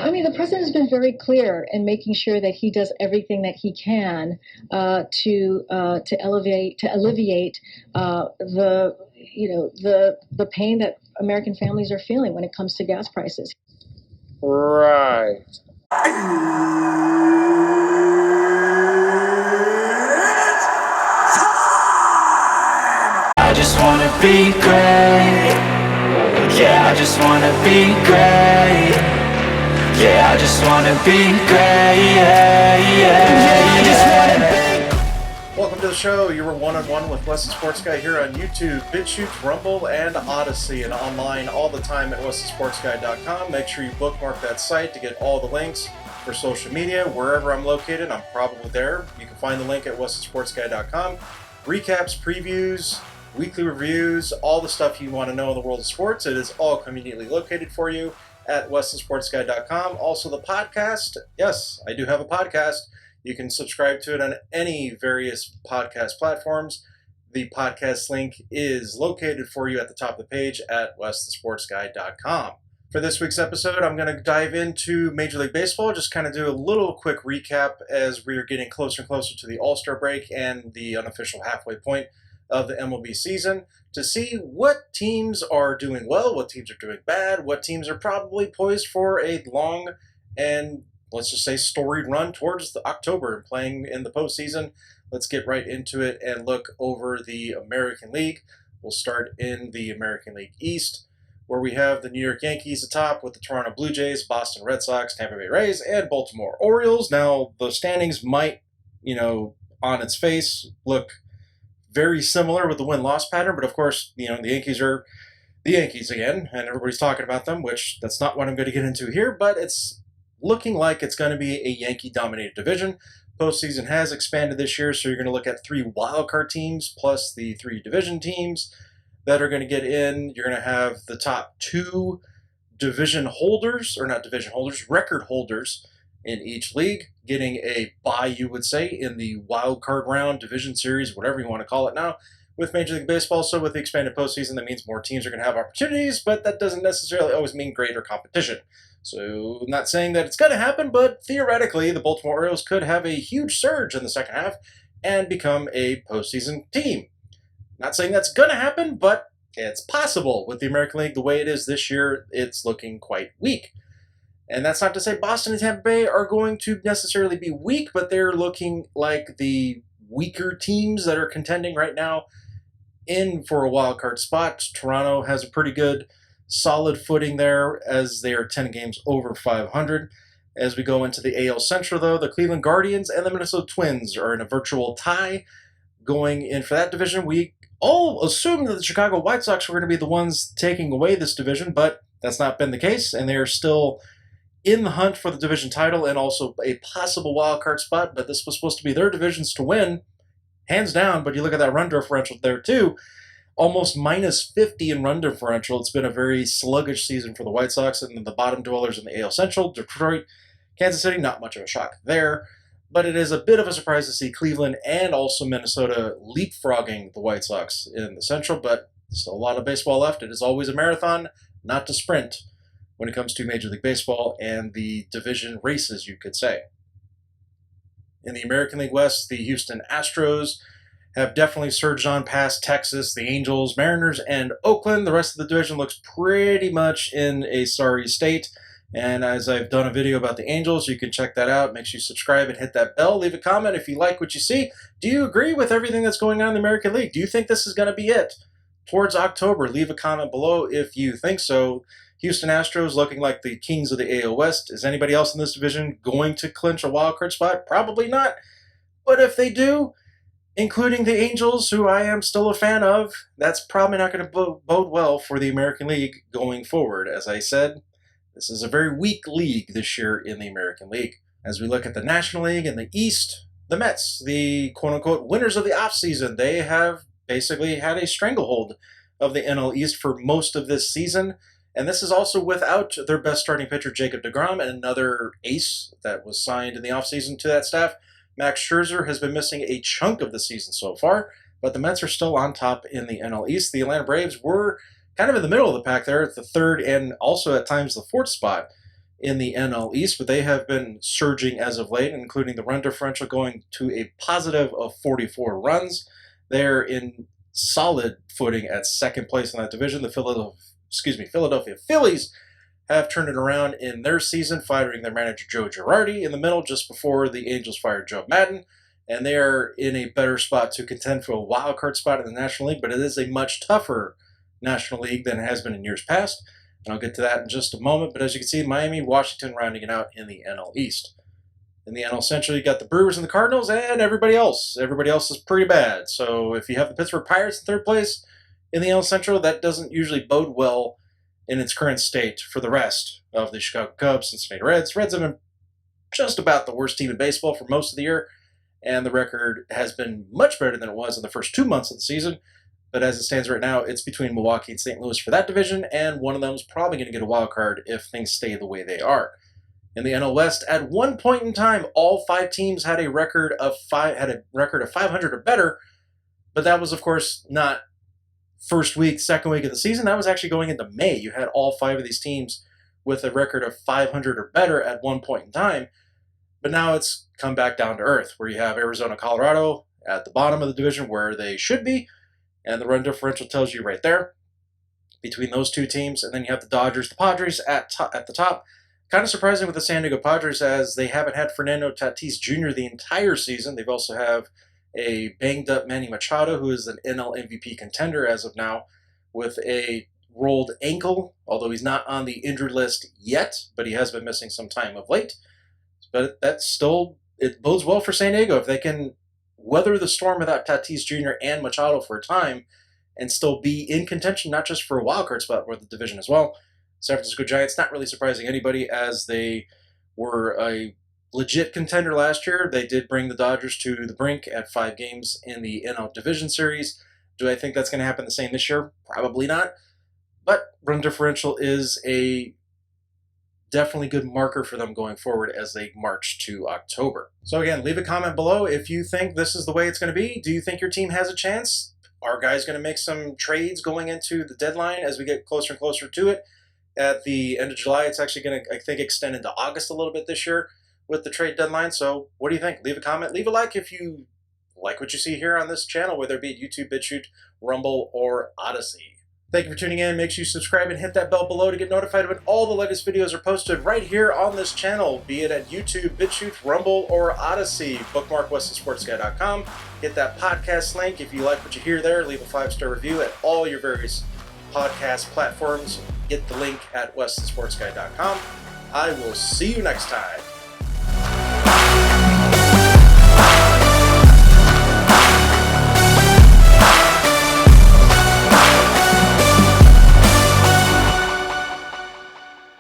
I mean, the president has been very clear in making sure that he does everything that he can to alleviate the pain that American families are feeling when it comes to gas prices. Right. I just wanna be great. Yeah, I just wanna be great. Yeah, I just wanna be great. Yeah, I just wanna be. Welcome to the show. You're one-on-one with Wes the Sports Guy here on YouTube, BitChute, Rumble, and Odyssey, and online all the time at westhesportsguy.com. Make sure you bookmark that site to get all the links for social media. Wherever I'm located, I'm probably there. You can find the link at westhesportsguy.com. Recaps, previews, weekly reviews, all the stuff you want to know in the world of sports. It is all conveniently located for you at westhesportsguy.com. Also the podcast. Yes, I do have a podcast. You can subscribe to it on any various podcast platforms. The podcast link is located for you at the top of the page at westhesportsguy.com. For this week's episode, I'm going to dive into Major League Baseball, just kind of do a little quick recap as we're getting closer and closer to the All-Star break and the unofficial halfway point of the MLB season, to see what teams are doing well, what teams are doing bad, what teams are probably poised for a long and, let's just say, storied run towards October and playing in the postseason. Let's get right into it and look over the American League. We'll start in the American League East, where we have the New York Yankees atop with the Toronto Blue Jays, Boston Red Sox, Tampa Bay Rays, and Baltimore Orioles. Now, the standings might, on its face, look very similar with the win-loss pattern, but of course, the Yankees are the Yankees again, and everybody's talking about them, which that's not what I'm going to get into here, but it's looking like it's going to be a Yankee-dominated division. Postseason has expanded this year, so you're going to look at 3 wildcard teams plus the 3 division teams that are going to get in. You're going to have the top 2 record holders in each league getting a bye, you would say, in the wild card round, division series, whatever you want to call it now, with Major League Baseball. So with the expanded postseason, that means more teams are going to have opportunities, but that doesn't necessarily always mean greater competition. So I'm not saying that it's going to happen, but theoretically, the Baltimore Orioles could have a huge surge in the second half and become a postseason team. Not saying that's going to happen, but it's possible. With the American League the way it is this year, it's looking quite weak. And that's not to say Boston and Tampa Bay are going to necessarily be weak, but they're looking like the weaker teams that are contending right now in for a wild card spot. Toronto has a pretty good, solid footing there as they are 10 games over 500. As we go into the AL Central, though, the Cleveland Guardians and the Minnesota Twins are in a virtual tie going in for that division. We all assumed that the Chicago White Sox were going to be the ones taking away this division, but that's not been the case, and they are still in the hunt for the division title and also a possible wild card spot, but this was supposed to be their divisions to win, hands down. But you look at that run differential there too, almost minus 50 in run differential. It's been a very sluggish season for the White Sox, and then the bottom dwellers in the AL Central, Detroit, Kansas City, not much of a shock there. But it is a bit of a surprise to see Cleveland and also Minnesota leapfrogging the White Sox in the Central, but still a lot of baseball left. It is always a marathon, not to sprint, when it comes to Major League Baseball and the division races, you could say. In the American League West, the Houston Astros have definitely surged on past Texas, the Angels, Mariners, and Oakland. The rest of the division looks pretty much in a sorry state. And as I've done a video about the Angels, you can check that out. Make sure you subscribe and hit that bell. Leave a comment if you like what you see. Do you agree with everything that's going on in the American League? Do you think this is going to be it towards October? Leave a comment below if you think so. Houston Astros looking like the kings of the AL West. Is anybody else in this division going to clinch a wild card spot? Probably not. But if they do, including the Angels, who I am still a fan of, that's probably not going to bode well for the American League going forward. As I said, this is a very weak league this year in the American League. As we look at the National League in the East, the Mets, the quote-unquote winners of the offseason, they have basically had a stranglehold of the NL East for most of this season. And this is also without their best starting pitcher, Jacob deGrom, and another ace that was signed in the offseason to that staff. Max Scherzer has been missing a chunk of the season so far, but the Mets are still on top in the NL East. The Atlanta Braves were kind of in the middle of the pack there at the third and also at times the fourth spot in the NL East, but they have been surging as of late, including the run differential going to a positive of 44 runs. They're in solid footing at second place in that division. The Philadelphia Phillies have turned it around in their season, firing their manager Joe Girardi in the middle just before the Angels fired Joe Madden, and they are in a better spot to contend for a wild card spot in the National League, but it is a much tougher National League than it has been in years past, and I'll get to that in just a moment. But as you can see, Miami, Washington rounding it out in the NL East. In the NL Central, you got the Brewers and the Cardinals, and everybody else. Everybody else is pretty bad. So if you have the Pittsburgh Pirates in third place in the NL Central, that doesn't usually bode well in its current state for the rest of the Chicago Cubs, Cincinnati Reds. Reds have been just about the worst team in baseball for most of the year, and the record has been much better than it was in the first 2 months of the season. But as it stands right now, it's between Milwaukee and St. Louis for that division, and one of them is probably going to get a wild card if things stay the way they are. In the NL West, at one point in time, all 5 teams had a record of 500 or better, but that was, of course, not first week, second week of the season. That was actually going into May. You had all 5 of these teams with a record of 500 or better at one point in time, but now it's come back down to earth, where you have Arizona, Colorado at the bottom of the division where they should be, and the run differential tells you right there between those 2 teams, and then you have the Dodgers, the Padres at the top. Kind of surprising with the San Diego Padres, as they haven't had Fernando Tatis Jr. the entire season. They've also have a banged-up Manny Machado, who is an NL MVP contender as of now, with a rolled ankle, although he's not on the injured list yet, but he has been missing some time of late. But that's still, it bodes well for San Diego if they can weather the storm without Tatis Jr. and Machado for a time and still be in contention, not just for a wild card spot, but the division as well. San Francisco Giants, not really surprising anybody, as they were a legit contender last year. They did bring the Dodgers to the brink at 5 games in the NL Division Series. Do I think that's going to happen the same this year? Probably not. But run differential is a definitely good marker for them going forward as they march to October. So again, leave a comment below if you think this is the way it's going to be. Do you think your team has a chance? Are guys going to make some trades going into the deadline as we get closer and closer to it? At the end of July, it's actually going to, I think, extend into August a little bit this year with the trade deadline. So what do you think? Leave a comment. Leave a like if you like what you see here on this channel, whether it be YouTube, BitChute, Rumble, or Odyssey. Thank you for tuning in. Make sure you subscribe and hit that bell below to get notified when all the latest videos are posted right here on this channel, be it at YouTube, BitChute, Rumble, or Odyssey. Bookmark WestonSportsGuy.com. Hit that podcast link. If you like what you hear there, leave a 5-star review at all your various podcast platforms. Get the link at WestonSportsGuy.com. I will see you next time.